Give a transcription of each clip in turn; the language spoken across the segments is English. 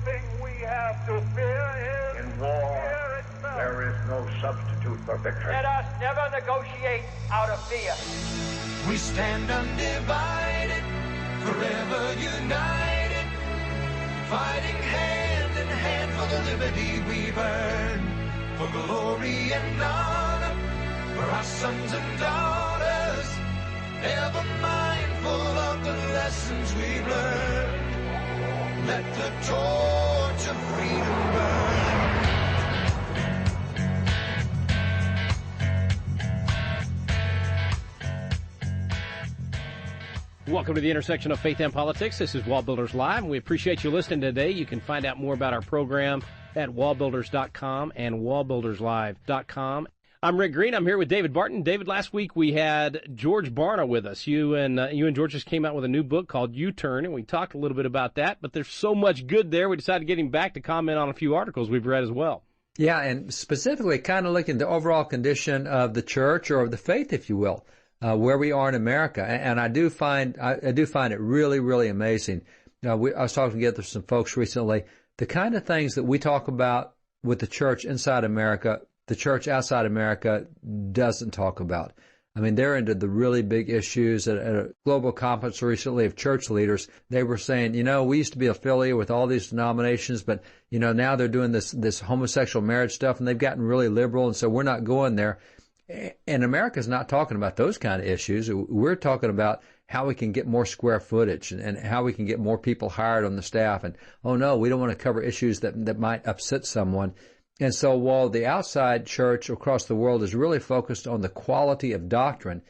thing we have to fear is in war. fear itself. There is no substitute for victory. Let us never negotiate out of fear. We stand undivided, forever united, fighting hand in hand for the liberty we've earned, for glory and honor, for our sons and daughters, ever mindful of the lessons we've learned. Let the torch of freedom burn. Welcome to the intersection of faith and politics. This is WallBuilders Live, and we appreciate you listening today. You can find out more about our program at wallbuilders.com and wallbuilderslive.com. I'm Rick Green. I'm here with David Barton. David, last week we had George Barna with us. You and George just came out with a new book called U-Turn, and we talked a little bit about that. But there's so much good there, we decided to get him back to comment on a few articles we've read as well. Yeah, and specifically kind of looking at the overall condition of the church, or of the faith, if you will, where we are in America. And I do find it really, really amazing. I was talking together with some folks recently. The kind of things that we talk about with the church inside America, the church outside America doesn't talk about. I mean, they're into the really big issues. At a global conference recently of church leaders, they were saying, we used to be affiliated with all these denominations, but, now they're doing this homosexual marriage stuff, and they've gotten really liberal, and so we're not going there. And America's not talking about those kind of issues. We're talking about how we can get more square footage and how we can get more people hired on the staff. And, oh, no, we don't want to cover issues that might upset someone. And so while the outside church across the world is really focused on the quality of doctrine,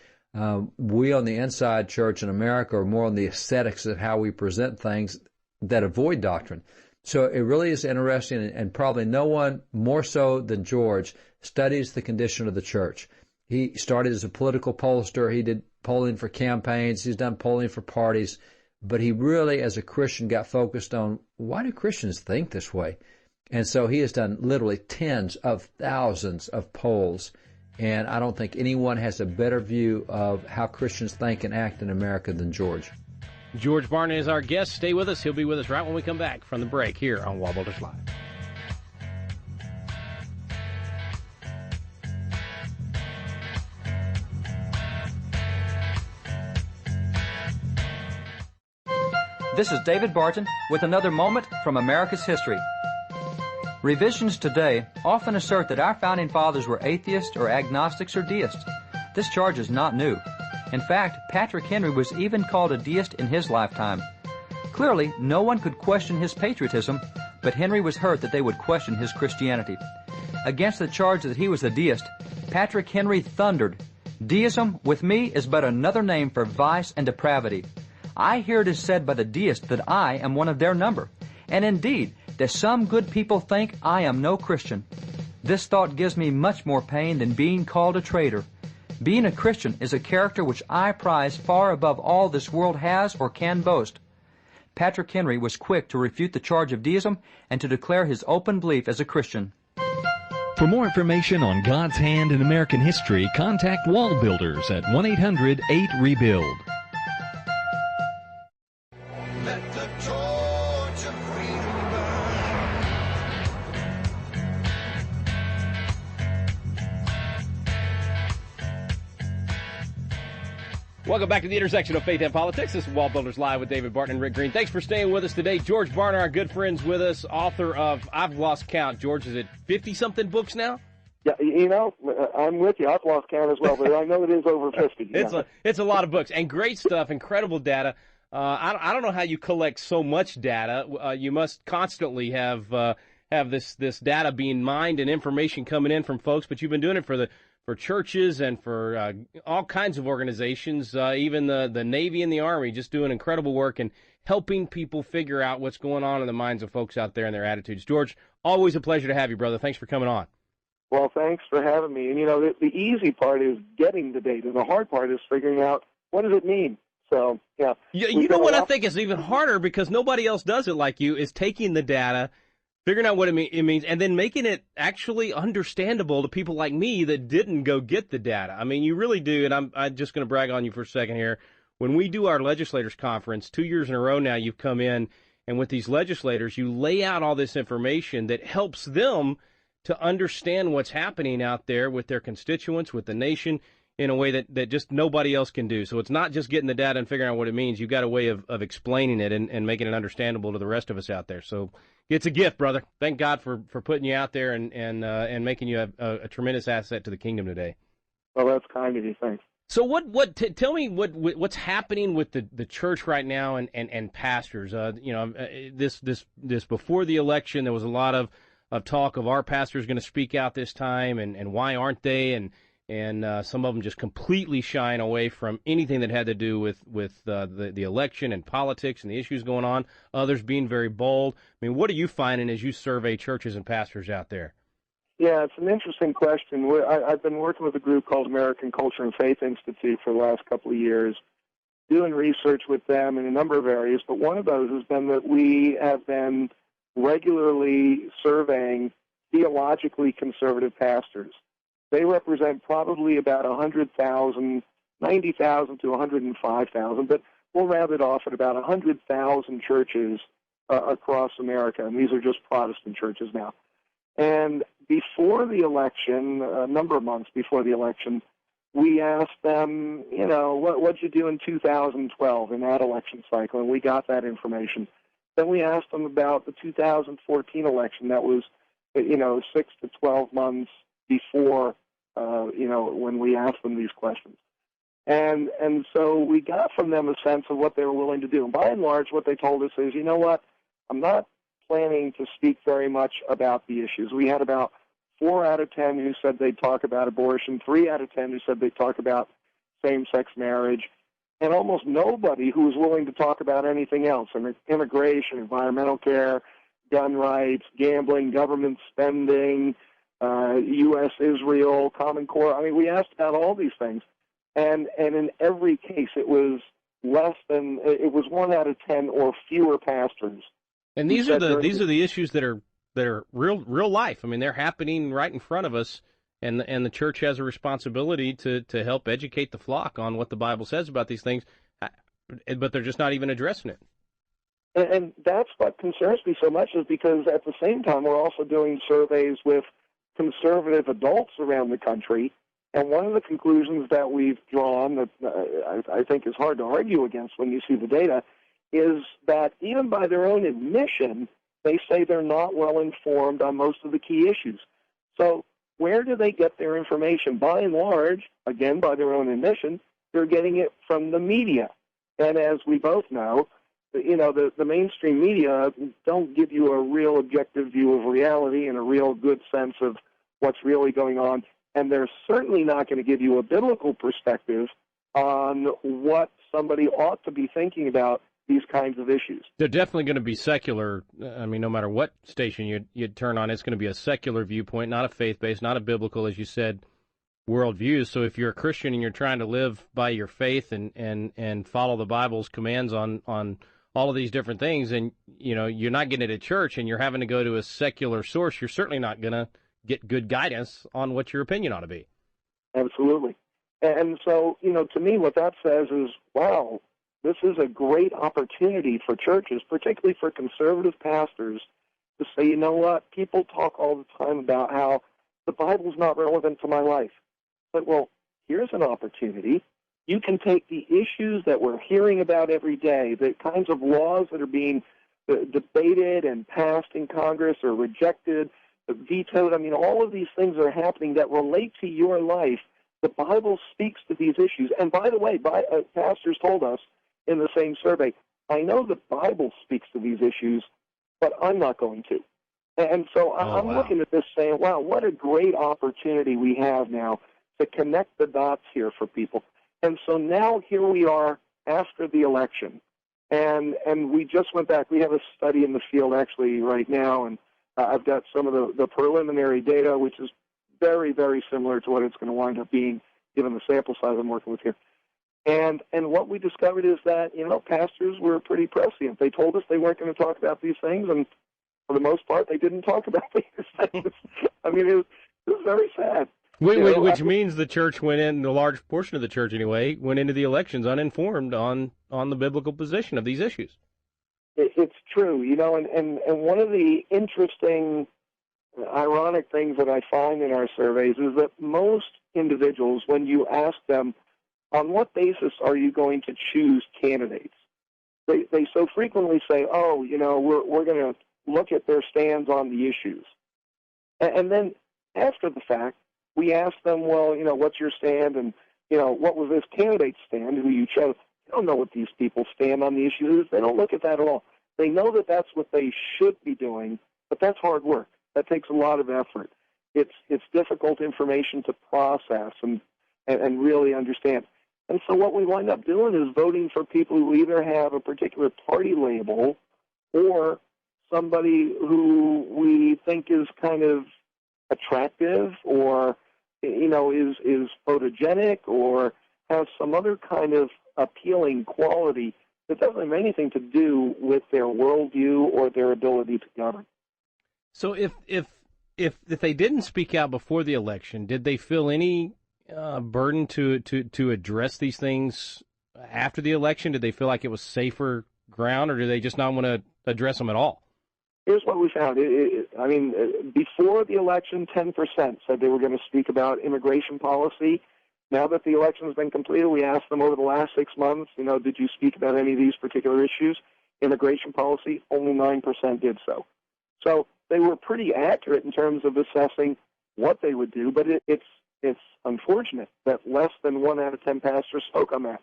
we on the inside church in America are more on the aesthetics of how we present things that avoid doctrine. So it really is interesting, and probably no one more so than George studies the condition of the church. He started as a political pollster. He did polling for campaigns. He's done polling for parties. But he really, as a Christian, got focused on, why do Christians think this way? And so he has done literally tens of thousands of polls. And I don't think anyone has a better view of how Christians think and act in America than George. George Barna is our guest. Stay with us. He'll be with us right when we come back from the break here on WallBuilders Live. This is David Barton with another moment from America's history. Revisions today often assert that our founding fathers were atheists or agnostics or deists. This charge is not new. In fact, Patrick Henry was even called a deist in his lifetime. Clearly, no one could question his patriotism, but Henry was hurt that they would question his Christianity. Against the charge that he was a deist, Patrick Henry thundered, "Deism, with me, is but another name for vice and depravity. I hear it is said by the deists that I am one of their number, and indeed, that some good people think I am no Christian. This thought gives me much more pain than being called a traitor. Being a Christian is a character which I prize far above all this world has or can boast." Patrick Henry was quick to refute the charge of deism and to declare his open belief as a Christian. For more information on God's hand in American history, contact WallBuilders at 1-800-8-REBUILD. Let the torch of freedom burn. Welcome back to the intersection of faith and politics. This is WallBuilders Live with David Barton and Rick Green. Thanks for staying with us today. George Barna, our good friends with us, author of, I've lost count, George, is it 50-something books now? Yeah, I'm with you. I've lost count as well, but I know it is over 50. It's a lot of books and great stuff, incredible data. I don't know how you collect so much data. You must constantly have this data being mined and information coming in from folks, but you've been doing it for churches and for all kinds of organizations, even the Navy and the Army, just doing incredible work and helping people figure out what's going on in the minds of folks out there and their attitudes. George, always a pleasure to have you, brother. Thanks for coming on. Well, thanks for having me. And, the easy part is getting the data. The hard part is figuring out, what does it mean? So, yeah. You know what I think is even harder, because nobody else does it like you, is taking the data, figuring out what it means, and then making it actually understandable to people like me that didn't go get the data. I mean, you really do, and I'm just going to brag on you for a second here. When we do our legislators conference, 2 years in a row now, you've come in, and with these legislators, you lay out all this information that helps them to understand what's happening out there with their constituents, with the nation, in a way that just nobody else can do. So it's not just getting the data and figuring out what it means. You've got a way of explaining it and making it understandable to the rest of us out there. So it's a gift, brother. Thank God for putting you out there and making you a tremendous asset to the kingdom today. Well, that's kind of you. Thanks. So tell me what's happening with the church right now and pastors. This before the election, there was a lot of talk of our pastors going to speak out this time, and why aren't they? And some of them just completely shying away from anything that had to do with the election and politics and the issues going on. Others being very bold. I mean, what are you finding as you survey churches and pastors out there? Yeah, it's an interesting question. I've been working with a group called American Culture and Faith Institute for the last couple of years, doing research with them in a number of areas, but one of those has been that we have been regularly surveying theologically conservative pastors. They represent probably about 100,000, 90,000 to 105,000, but we'll round it off at about 100,000 churches across America, and these are just Protestant churches now. And before the election, a number of months before the election, we asked them, what'd you do in 2012 in that election cycle, and we got that information. Then we asked them about the 2014 election. That was, 6 to 12 months before, when we asked them these questions. And so we got from them a sense of what they were willing to do. And by and large, what they told us is, you know what, I'm not planning to speak very much about the issues. We had about 4 out of 10 who said they'd talk about abortion, 3 out of 10 who said they'd talk about same-sex marriage, and almost nobody who was willing to talk about anything else: immigration, environmental care, gun rights, gambling, government spending, U.S.-Israel, Common Core. I mean, we asked about all these things, and in every case it was 1 out of 10 or fewer pastors. And these are the issues that are real life. I mean, they're happening right in front of us, and the church has a responsibility to help educate the flock on what the Bible says about these things, but they're just not even addressing it. And that's what concerns me so much, is because at the same time we're also doing surveys with conservative adults around the country, and one of the conclusions that we've drawn that I think is hard to argue against when you see the data is that even by their own admission, they say they're not well informed on most of the key issues. So where do they get their information? By and large, again, by their own admission, they're getting it from the media. And as we both know, the mainstream media don't give you a real objective view of reality and a real good sense of what's really going on. And they're certainly not going to give you a biblical perspective on what somebody ought to be thinking about these kinds of issues. They're definitely going to be secular. I mean, no matter what station you'd turn on, it's going to be a secular viewpoint, not a faith-based, not a biblical, as you said, worldview. So if you're a Christian and you're trying to live by your faith and follow the Bible's commands on all of these different things, and you're not getting it at church and you're having to go to a secular source, you're certainly not going to get good guidance on what your opinion ought to be. Absolutely. And so, to me, what that says is, wow, this is a great opportunity for churches, particularly for conservative pastors, to say, you know what, people talk all the time about how the Bible's not relevant to my life. But, well, here's an opportunity. You can take the issues that we're hearing about every day, the kinds of laws that are being debated and passed in Congress or rejected, vetoed. I mean, all of these things are happening that relate to your life. The Bible speaks to these issues. And by the way, pastors told us in the same survey, I know the Bible speaks to these issues, but I'm not going to. And so I'm looking at this saying, wow, what a great opportunity we have now to connect the dots here for people. And so now here we are after the election, and we just went back. We have a study in the field actually right now, and I've got some of the preliminary data, which is very, very similar to what it's going to wind up being given the sample size I'm working with here. And what we discovered is that, pastors were pretty prescient. They told us they weren't going to talk about these things, and for the most part, they didn't talk about these things. I mean, it was very sad. Which means the church went in, a large portion of the church anyway, went into the elections uninformed on the biblical position of these issues. It's true, and one of the interesting, ironic things that I find in our surveys is that most individuals, when you ask them, on what basis are you going to choose candidates? They so frequently say, we're going to look at their stands on the issues. And then after the fact, we ask them, well, what's your stand? And, what was this candidate's stand who you chose? They don't know what these people stand on the issues. They don't look at that at all. They know that that's what they should be doing, but that's hard work. That takes a lot of effort. It's difficult information to process and really understand. And so what we wind up doing is voting for people who either have a particular party label or somebody who we think is kind of attractive or, is photogenic or has some other kind of appealing quality that doesn't have anything to do with their worldview or their ability to govern. So if they didn't speak out before the election, did they feel any burden to address these things after the election? Did they feel like it was safer ground, or did they just not want to address them at all? Here's what we found. Before the election, 10% said they were going to speak about immigration policy. Now that the election has been completed, we asked them over the last 6 months, did you speak about any of these particular issues? Immigration policy, only 9% did so. So they were pretty accurate in terms of assessing what they would do, but it's unfortunate that less than 1 out of 10 pastors spoke on that.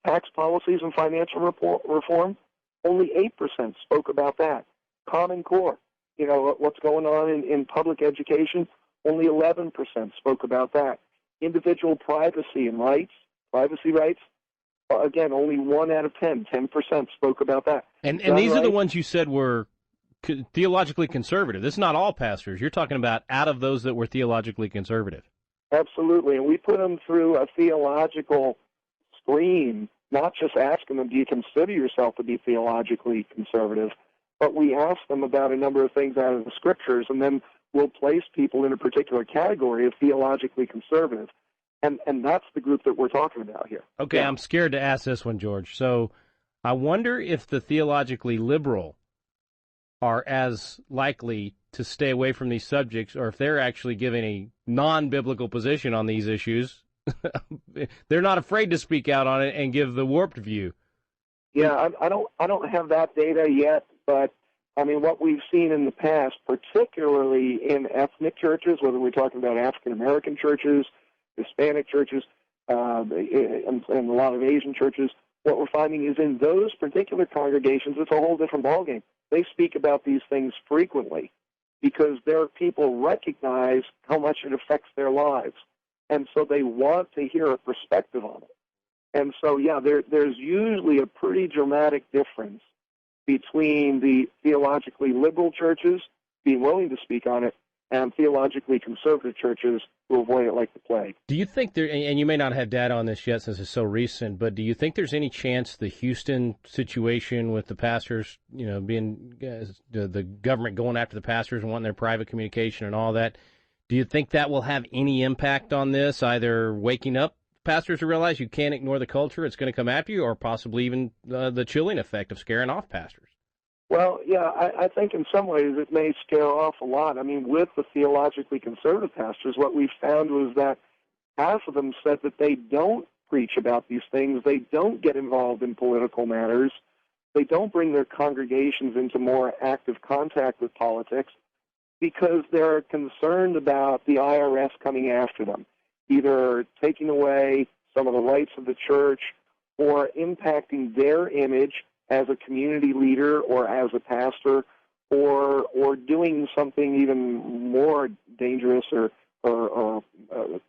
Tax policies and financial reform, only 8% spoke about that. Common Core, what's going on in public education, only 11% spoke about that. Individual privacy rights, again, only 1 out of 10 spoke about that. And these are the ones you said were theologically conservative. This is not all pastors. You're talking about out of those that were theologically conservative. Absolutely, and we put them through a theological screen, not just asking them, do you consider yourself to be theologically conservative, but we ask them about a number of things out of the Scriptures, and then we'll place people in a particular category of theologically conservative, and that's the group that we're talking about here. Okay, yeah. I'm scared to ask this one, George. So I wonder if the theologically liberal are as likely to stay away from these subjects, or if they're actually giving a non-biblical position on these issues. They're not afraid to speak out on it and give the warped view. Yeah, I don't have that data yet, but what we've seen in the past, particularly in ethnic churches, whether we're talking about African American churches, Hispanic churches, and a lot of Asian churches, what we're finding is in those particular congregations, it's a whole different ballgame. They speak about these things frequently because their people recognize how much it affects their lives, and so they want to hear a perspective on it. And so, yeah, there's usually a pretty dramatic difference between the theologically liberal churches being willing to speak on it and theologically conservative churches who avoid it like the plague. Do you think there, and you may not have data on this yet since it's so recent, but do you think there's any chance the Houston situation with the pastors, being the government going after the pastors and wanting their private communication and all that, do you think that will have any impact on this, either waking up pastors to realize you can't ignore the culture, it's going to come after you, or possibly even the chilling effect of scaring off pastors? Well, yeah, I think in some ways it may scare off a lot. With the theologically conservative pastors, what we found was that half of them said that they don't preach about these things, they don't get involved in political matters, they don't bring their congregations into more active contact with politics because they're concerned about the IRS coming after them, either taking away some of the rights of the church or impacting their image as a community leader or as a pastor, or doing something even more dangerous or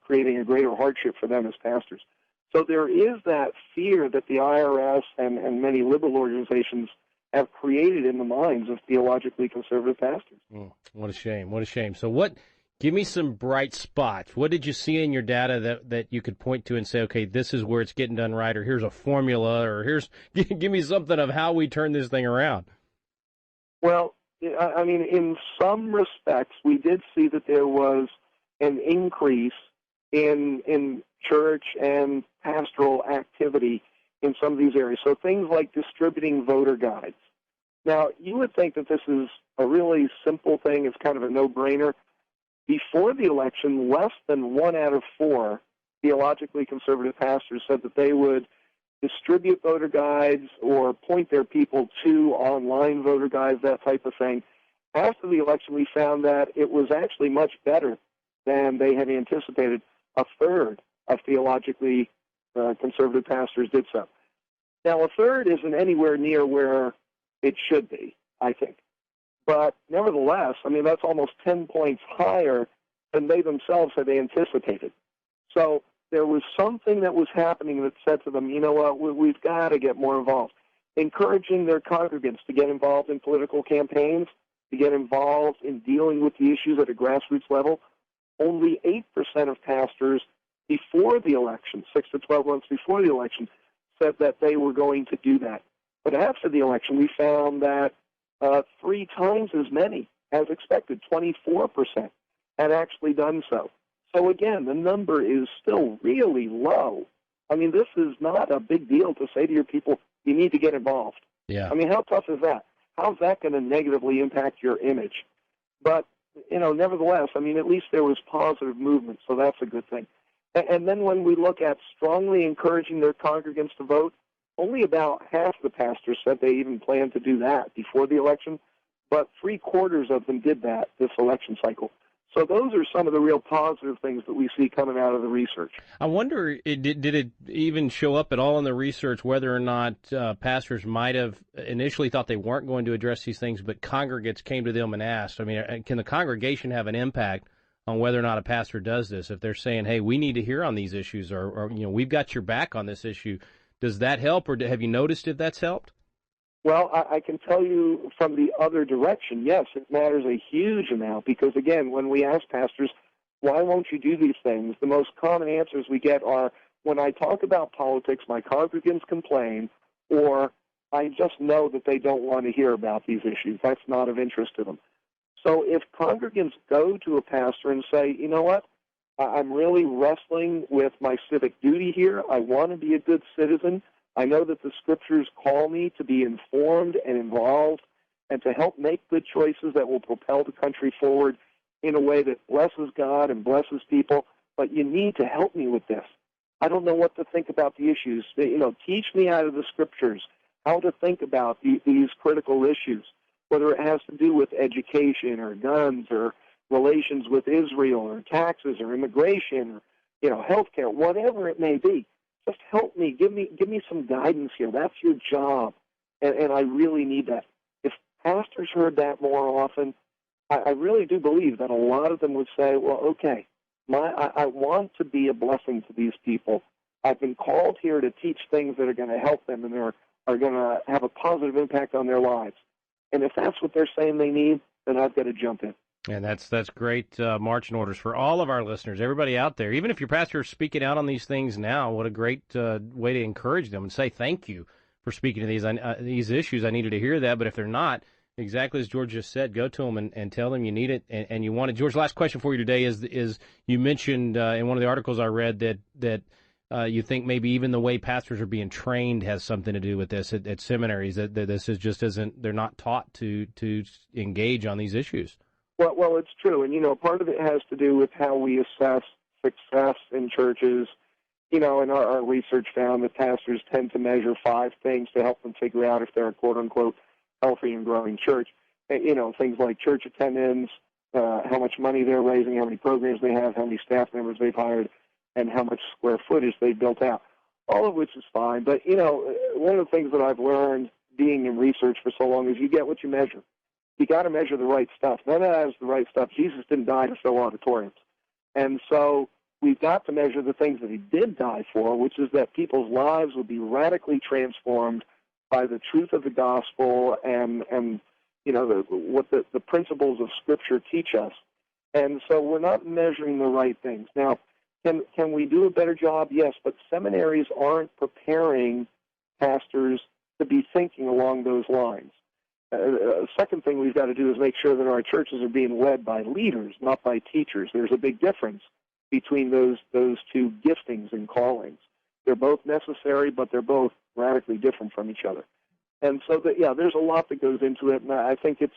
creating a greater hardship for them as pastors. So there is that fear that the IRS and many liberal organizations have created in the minds of theologically conservative pastors. What a shame. What a shame. So give me some bright spots. What did you see in your data that you could point to and say, okay, this is where it's getting done right, or here's a formula, or give me something of how we turn this thing around? Well, in some respects, we did see that there was an increase in church and pastoral activity in some of these areas. So things like distributing voter guides. Now, you would think that this is a really simple thing. It's kind of a no-brainer. Before the election, less than 1 out of 4 theologically conservative pastors said that they would distribute voter guides or point their people to online voter guides, that type of thing. After the election, we found that it was actually much better than they had anticipated. A third of theologically conservative pastors did so. Now, a third isn't anywhere near where it should be, I think. But nevertheless, I mean, that's almost 10 points higher than they themselves had anticipated. So there was something that was happening that said to them, you know what, we've got to get more involved. Encouraging their congregants to get involved in political campaigns, to get involved in dealing with the issues at a grassroots level. Only 8% of pastors before the election, 6 to 12 months before the election, said that they were going to do that. But after the election, we found that 3 times as many as expected, 24%, had actually done so. So again, the number is still really low. I mean, this is not a big deal to say to your people, you need to get involved. Yeah. I mean, how tough is that? How's that going to negatively impact your image? But, you know, nevertheless, I mean, at least there was positive movement, so that's a good thing. And then when we look at strongly encouraging their congregants to vote, only about half the pastors said they even planned to do that before the election, but 3/4 of them did that this election cycle. So those are some of the real positive things that we see coming out of the research. I wonder, did it even show up at all in the research whether or not pastors might have initially thought they weren't going to address these things, but congregants came to them and asked? I mean, can the congregation have an impact on whether or not a pastor does this? If they're saying, hey, we need to hear on these issues, or you know, we've got your back on this issue, does that help, or have you noticed if that's helped? Well, I can tell you from the other direction, yes, it matters a huge amount because, again, when we ask pastors, why won't you do these things, the most common answers we get are, when I talk about politics, my congregants complain, or I just know that they don't want to hear about these issues. That's not of interest to them. So if congregants go to a pastor and say, you know what, I'm really wrestling with my civic duty here. I want to be a good citizen. I know that the Scriptures call me to be informed and involved and to help make good choices that will propel the country forward in a way that blesses God and blesses people, but you need to help me with this. I don't know what to think about the issues. You know, teach me out of the Scriptures how to think about these critical issues, whether it has to do with education or guns or relations with Israel or taxes or immigration or, you know, healthcare, whatever it may be. Just help me. Give me some guidance here. That's your job, and I really need that. If pastors heard that more often, I really do believe that a lot of them would say, well, okay, I want to be a blessing to these people. I've been called here to teach things that are going to help them and are going to have a positive impact on their lives. And if that's what they're saying they need, then I've got to jump in. And that's great marching orders for all of our listeners, everybody out there. Even if your pastor is speaking out on these things now, what a great way to encourage them and say thank you for speaking to these issues. I needed to hear that, but if they're not, exactly as George just said, go to them and tell them you need it and you want it. George, last question for you today is you mentioned in one of the articles I read that you think maybe even the way pastors are being trained has something to do with this at seminaries, that this is just they're not taught to engage on these issues. Well, it's true. And, you know, part of it has to do with how we assess success in churches. You know, and our research found that pastors tend to measure 5 things to help them figure out if they're a quote-unquote healthy and growing church. You know, things like church attendance, how much money they're raising, how many programs they have, how many staff members they've hired, and how much square footage they've built out, all of which is fine. But, you know, one of the things that I've learned being in research for so long is you get what you measure. You got to measure the right stuff. None of that is the right stuff. Jesus didn't die to fill auditoriums. And so we've got to measure the things that he did die for, which is that people's lives would be radically transformed by the truth of the gospel and you know, what the principles of Scripture teach us. And so we're not measuring the right things. Now, can we do a better job? Yes, but seminaries aren't preparing pastors to be thinking along those lines. Second thing we've got to do is make sure that our churches are being led by leaders, not by teachers. There's a big difference between those 2 giftings and callings. They're both necessary, but they're both radically different from each other. And so, there's a lot that goes into it, and I think it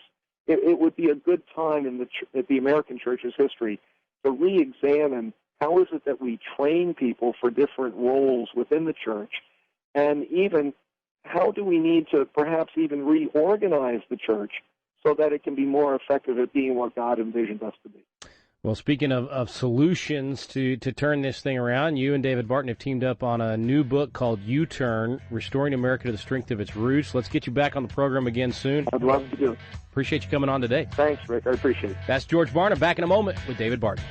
would be a good time in the American church's history to re-examine how is it that we train people for different roles within the church, and even how do we need to perhaps even reorganize the church so that it can be more effective at being what God envisioned us to be. Well, speaking of solutions to turn this thing around, you and David Barton have teamed up on a new book called U-Turn, Restoring America to the Strength of Its Roots. Let's get you back on the program again soon. I'd love to do it. Appreciate you coming on today. Thanks, Rick. I appreciate it. That's George Barna. Back in a moment with David Barton.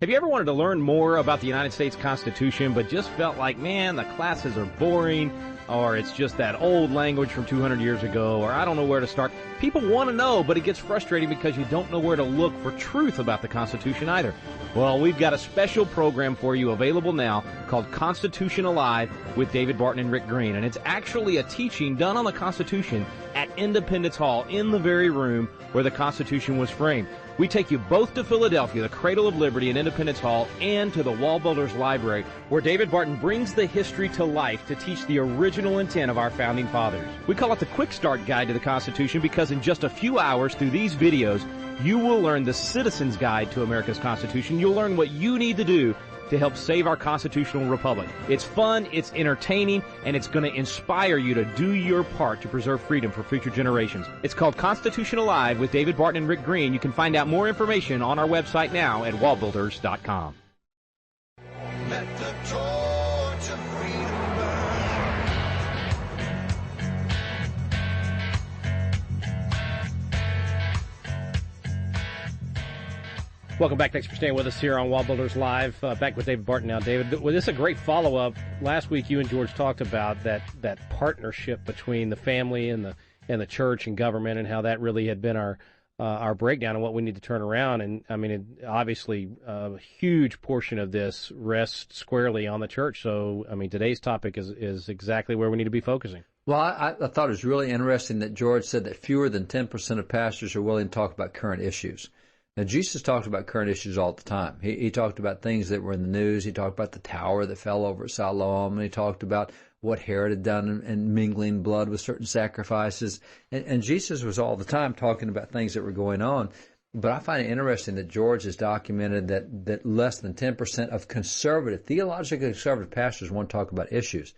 Have you ever wanted to learn more about the United States Constitution but just felt like, man, the classes are boring, or it's just that old language from 200 years ago, or I don't know where to start? People want to know, but it gets frustrating because you don't know where to look for truth about the Constitution either. Well, we've got a special program for you available now called Constitution Alive with David Barton and Rick Green, and it's actually a teaching done on the Constitution at Independence Hall in the very room where the Constitution was framed. We take you both to Philadelphia, the cradle of liberty, and Independence Hall, and to the WallBuilders Library, where David Barton brings the history to life to teach the original intent of our founding fathers. We call it the Quick Start Guide to the Constitution because in just a few hours through these videos, you will learn the Citizen's Guide to America's Constitution. You'll learn what you need to do to help save our constitutional republic. It's fun, it's entertaining, and it's going to inspire you to do your part to preserve freedom for future generations. It's called Constitution Alive with David Barton and Rick Green. You can find out more information on our website now at wallbuilders.com. Let the torch of freedom burn. Welcome back. Thanks for staying with us here on WallBuilders Live. Back with David Barton now. David, well, this is a great follow-up. Last week, you and George talked about that partnership between the family and the church and government, and how that really had been our breakdown and what we need to turn around. And I mean, obviously, a huge portion of this rests squarely on the church. So, I mean, today's topic is exactly where we need to be focusing. Well, I thought it was really interesting that George said that fewer than 10% of pastors are willing to talk about current issues. Now, Jesus talked about current issues all the time. He talked about things that were in the news. He talked about the tower that fell over at Siloam, and he talked about what Herod had done and mingling blood with certain sacrifices. And Jesus was all the time talking about things that were going on. But I find it interesting that George has documented that less than 10% of theologically conservative pastors want to talk about issues.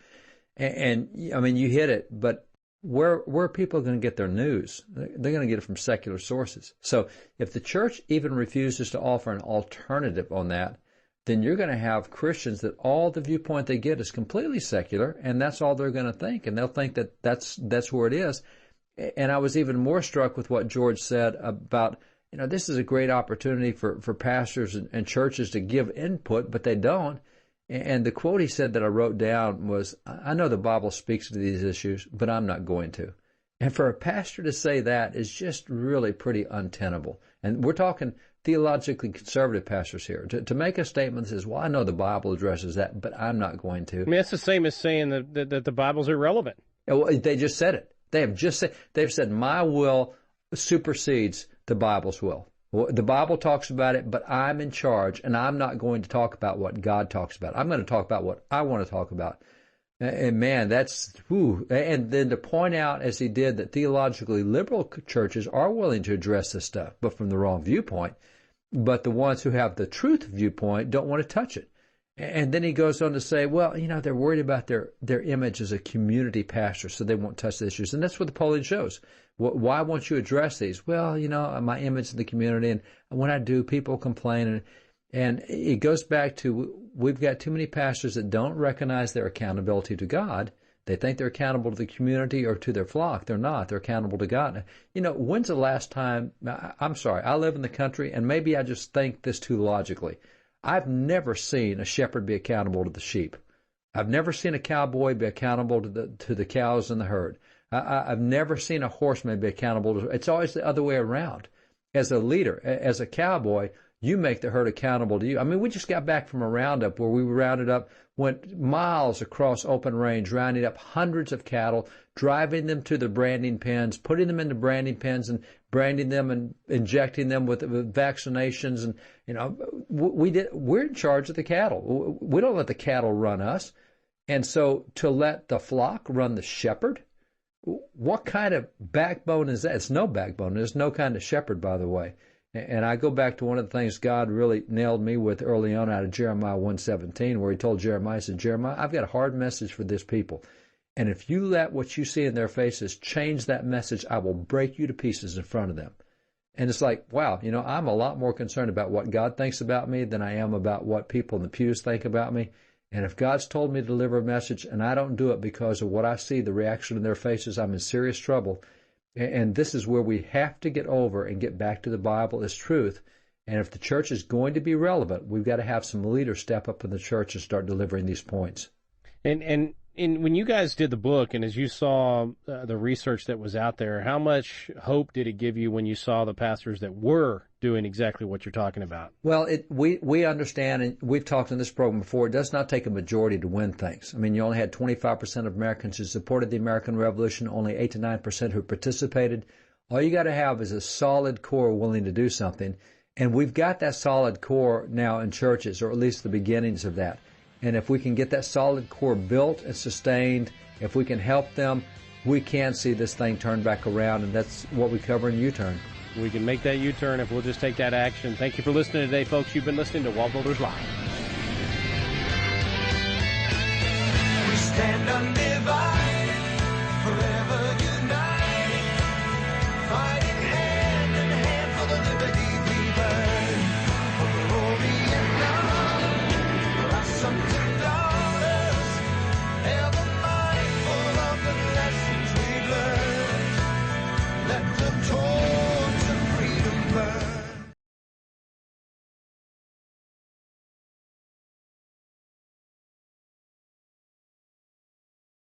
And I mean, you hit it, but where are people going to get their news? They're going to get it from secular sources. So if the church even refuses to offer an alternative on that, then you're going to have Christians that all the viewpoint they get is completely secular, and that's all they're going to think, and they'll think that that's where it is. And I was even more struck with what George said about, this is a great opportunity for pastors and churches to give input, but they don't. And the quote he said that I wrote down was, I know the Bible speaks to these issues, but I'm not going to. And for a pastor to say that is just really pretty untenable. And we're talking theologically conservative pastors here. To make a statement that says, well, I know the Bible addresses that, but I'm not going to. I mean, it's the same as saying that the Bible's irrelevant. Well, they just said it. They've said my will supersedes the Bible's will. Well, the Bible talks about it, but I'm in charge, and I'm not going to talk about what God talks about. I'm going to talk about what I want to talk about. And man, that's, whew. And then to point out, as he did, that theologically liberal churches are willing to address this stuff, but from the wrong viewpoint. But the ones who have the truth viewpoint don't want to touch it. And then he goes on to say, well, they're worried about their image as a community pastor, so they won't touch the issues. And that's what the polling shows. Why won't you address these? Well, my image in the community, and when I do, people complain. And it goes back to, we've got too many pastors that don't recognize their accountability to God. They think they're accountable to the community or to their flock. They're not. They're accountable to God. When's the last time, I'm sorry, I live in the country, and maybe I just think this too logically. I've never seen a shepherd be accountable to the sheep. I've never seen a cowboy be accountable to the cows in the herd. I've never seen a horseman be accountable to. It's always the other way around. As a leader, as a cowboy, you make the herd accountable to you. I mean, we just got back from a roundup where we rounded up, went miles across open range, rounding up hundreds of cattle, driving them to the branding pens, putting them into branding pens, and branding them and injecting them with vaccinations, and we're in charge of the cattle. We don't let the cattle run us. And so to let the flock run the shepherd, what kind of backbone is that? It's no backbone. There's no kind of shepherd, by the way. And I go back to one of the things God really nailed me with early on out of Jeremiah 1:17, where he told Jeremiah, he said, Jeremiah, I've got a hard message for this people. And if you let what you see in their faces change that message, I will break you to pieces in front of them. And it's like, wow, I'm a lot more concerned about what God thinks about me than I am about what people in the pews think about me. And if God's told me to deliver a message and I don't do it because of what I see, the reaction in their faces, I'm in serious trouble. And this is where we have to get over and get back to the Bible as truth. And if the church is going to be relevant, we've got to have some leaders step up in the church and start delivering these points. And when you guys did the book, and as you saw the research that was out there, how much hope did it give you when you saw the pastors that were doing exactly what you're talking about? Well, we understand, and we've talked in this program before, it does not take a majority to win things. I mean, you only had 25% of Americans who supported the American Revolution, only 8 to 9% who participated. All you got to have is a solid core willing to do something. And we've got that solid core now in churches, or at least the beginnings of that. And if we can get that solid core built and sustained, if we can help them, we can see this thing turn back around, and that's what we cover in U-Turn. We can make that U-turn if we'll just take that action. Thank you for listening today, folks. You've been listening to WallBuilders Live.